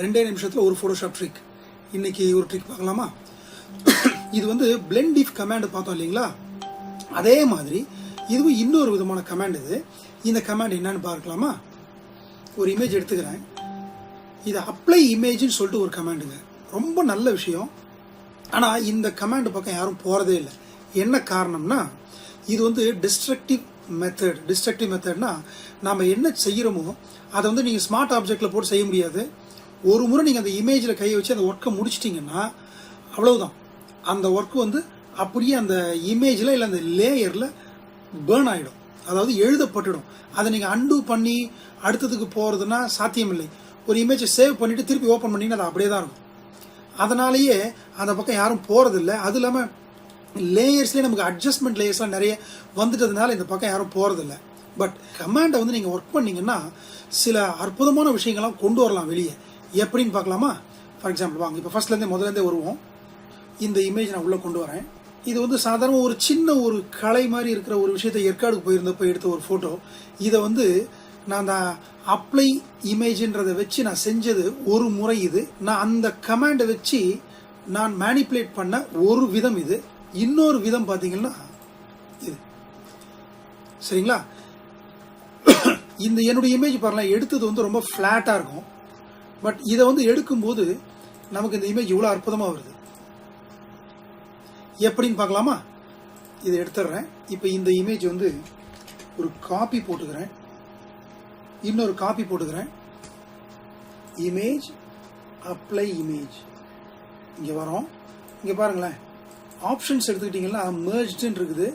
2 நிமிஷத்தில் ஒரு Photoshop trick. இன்னைக்கு ஒரு ட்ரிக் பார்க்கலாமா? இது வந்து பிளெண்ட் இஃப் கமாண்ட் பார்த்தோம் இல்லைங்களா, அதே மாதிரி இதுவும் இன்னொரு விதமான கமாண்ட். இந்த கமாண்ட் என்னன்னு பார்க்கலாமா? ஒரு இமேஜ் எடுத்துக்கிறேன். இது அப்ளை இமேஜ்னு சொல்லிட்டு ஒரு கமாண்டுங்க. ரொம்ப நல்ல விஷயம். ஆனால் இந்த கமாண்ட் பக்கம் யாரும் போகிறதே இல்லை. என்ன காரணம்னா, இது வந்து டிஸ்ட்ரக்டிவ் மெத்தட்னா நாம் என்ன செய்கிறோமோ அதை வந்து நீங்கள் ஸ்மார்ட் ஆப்ஜெக்டில் போட்டு செய்ய முடியாது. ஒரு முறை நீங்கள் அந்த இமேஜில் கையை வச்சு அந்த ஒர்க்கை முடிச்சிட்டிங்கன்னா அவ்வளவுதான். அந்த ஒர்க்கு வந்து அப்படியே அந்த இமேஜில் இல்லை அந்த லேயரில் பேர்ன் ஆகிடும், அதாவது எழுதப்பட்டுடும். அதை நீங்கள் அன்டூ பண்ணி அடுத்ததுக்கு போகிறதுனா சாத்தியமில்லை. ஒரு இமேஜை சேவ் பண்ணிவிட்டு திருப்பி ஓப்பன் பண்ணிங்கன்னா அது அப்படியே தான் இருக்கும். அதனாலேயே அந்த பக்கம் யாரும் போகிறதில்ல. அது இல்லாமல் லேயர்ஸ்லேயே நமக்கு அட்ஜஸ்ட்மெண்ட் லேயர்ஸ்லாம் நிறைய வந்துட்டதுனால இந்த பக்கம் யாரும் போகிறதில்ல. பட் கமாண்டை வந்து நீங்கள் ஒர்க் பண்ணிங்கன்னா சில அற்புதமான விஷயங்கள்லாம் கொண்டு வரலாம் வெளியே. எப்படின்னு பார்க்கலாமா? ஃபார் எக்ஸாம்பிள் வாங்க, இப்போ முதல்லேருந்தே வருவோம். இந்த இமேஜ் நான் உள்ளே கொண்டு வரேன். இது வந்து சாதாரண ஒரு சின்ன ஒரு கலை மாதிரி இருக்கிற ஒரு விஷயத்தை ஏற்காடுக்கு போயிருந்தப்போ எடுத்த ஒரு ஃபோட்டோ. இதை வந்து நான் அந்த அப்ளை இமேஜ்ன்றதை வச்சு நான் செஞ்சது ஒரு முறை. இது நான் அந்த கமாண்டை வச்சு நான் மேனிப்புலேட் பண்ண ஒரு விதம். இது இன்னொரு விதம் பார்த்தீங்கன்னா இது சரிங்களா. இந்த என்னுடைய இமேஜ் பாருங்களேன், எடுத்தது வந்து ரொம்ப ஃப்ளாட்டாக இருக்கும். பட் இதை வந்து எடுக்கும்போது நமக்கு இந்த இமேஜ் இவ்வளோ அற்புதமாக வருது. எப்படின்னு பார்க்கலாமா? இதை எடுத்துடுறேன். இப்போ இந்த இமேஜ் வந்து ஒரு காப்பி போட்டுக்கிறேன், இன்னொரு காப்பி போட்டுக்கிறேன். இமேஜ் அப்ளை இமேஜ் இங்கே வரோம். இங்கே பாருங்களேன், ஆப்ஷன்ஸ் எடுத்துக்கிட்டிங்கன்னா மெர்ஜ்டுன்னு இருக்குது.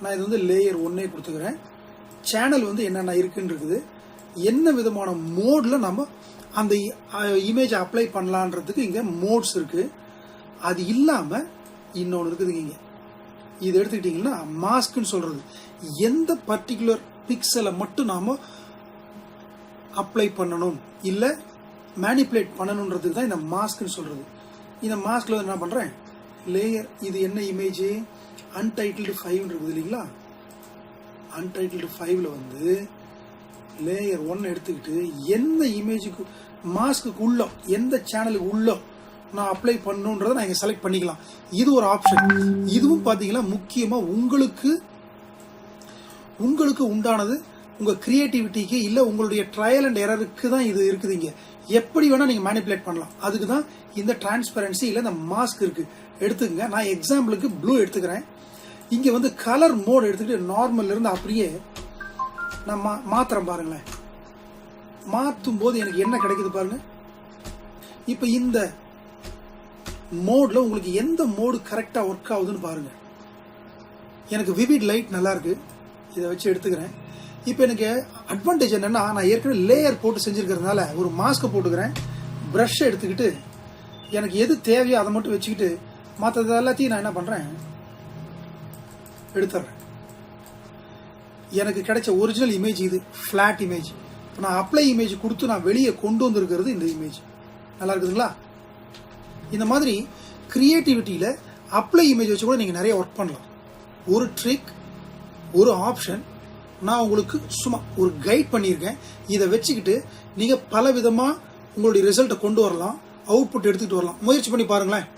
நான் இது வந்து லேயர் 1 கொடுத்துக்கிறேன். சேனல் வந்து என்னென்ன இருக்குன்னு இருக்குது. என்ன விதமான மோடில் நம்ம அந்த இமேஜை அப்ளை பண்ணலான்றதுக்கு இங்கே மோட்ஸ் இருக்குது. அது இல்லாமல் இன்னொன்று இருக்குதுங்க இங்கே. இது எடுத்துக்கிட்டிங்கன்னா மாஸ்க்னு சொல்கிறது. எந்த பர்டிகுலர் பிக்சலை மட்டும் நாம் அப்ளை பண்ணணும் இல்லை மேனிப்புலேட் பண்ணணுன்றதுக்கு தான் இந்த மாஸ்க்னு சொல்கிறது. இந்த மாஸ்கில் வந்து என்ன பண்ணுறேன், லேயர் இது என்ன இமேஜ் அன்டைட்டில்டு 5 இருக்குது இல்லைங்களா. அன்டைட்டில்டு 5ல் வந்து லேயர் 1 எடுத்துக்கிட்டு எந்த இமேஜுக்கு மாஸ்க்கு உள்ள எந்த சேனலுக்கு உள்ள நான் அப்ளை பண்ணுன்றதை நான் இங்கே செலக்ட் பண்ணிக்கலாம். இது ஒரு ஆப்ஷன். இதுவும் பார்த்தீங்கன்னா முக்கியமாக உங்களுக்கு உண்டானது உங்கள் கிரியேட்டிவிட்டிக்கு இல்லை உங்களுடைய ட்ரையல் அண்ட் எரருக்கு தான் இது இருக்குது. இங்கே எப்படி வேணால் நீங்கள் மேனிப்புலேட் பண்ணலாம். அதுக்கு தான் இந்த டிரான்ஸ்பரன்சி இல்லை இந்த மாஸ்க் இருக்குது. எடுத்துக்கங்க. நான் எக்ஸாம்பிளுக்கு ப்ளூ எடுத்துக்கிறேன். இங்கே வந்து கலர் மோட் எடுத்துக்கிட்டு நார்மல்லேருந்து அப்படியே நான் மாத்திரம் பாருங்களேன். மாற்றும் போது எனக்கு என்ன கிடைக்குது பாருங்க. இப்போ இந்த மோடில் உங்களுக்கு எந்த மோடு கரெக்டாக ஒர்க் ஆகுதுன்னு பாருங்க. எனக்கு விவிட் லைட் நல்லா இருக்கு, இதை வச்சு எடுத்துக்கிறேன். இப்போ எனக்கு அட்வான்டேஜ் என்னன்னா, நான் ஏற்கனவே லேயர் போட்டு செஞ்சிருக்கிறதுனால ஒரு மாஸ்கை போட்டுக்கிறேன். ப்ரஷ் எடுத்துக்கிட்டு எனக்கு எது தேவையோ அதை மட்டும் வச்சுக்கிட்டு மற்றது எல்லாத்தையும் நான் என்ன பண்ணுறேன், எடுத்துடுறேன். எனக்கு கிடைச்ச ஒரிஜினல் இமேஜ் இது, ஃப்ளாட் இமேஜ். இப்போ நான் அப்ளை இமேஜ் கொடுத்து நான் வெளியே கொண்டு வந்திருக்கிறது இந்த இமேஜ். நல்லா இருக்குதுங்களா? இந்த மாதிரி கிரியேட்டிவிட்டியில் அப்ளை இமேஜ் வச்சு கூட நீங்கள் நிறைய ஒர்க் பண்ணலாம். ஒரு ட்ரிக், ஒரு ஆப்ஷன் நான் உங்களுக்கு சும்மா ஒரு கைட் பண்ணியிருக்கேன். இதை வச்சுக்கிட்டு நீங்கள் பல விதமாக உங்களுடைய ரிசல்ட்டை கொண்டு வரலாம், அவுட்புட் எடுத்துக்கிட்டு வரலாம். முயற்சி பண்ணி பாருங்களேன்.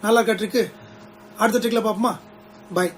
நல்லா இருக்கா ட்ரிக்கு? அடுத்த ட்ரிக்கில் பார்ப்போமா? பாய்.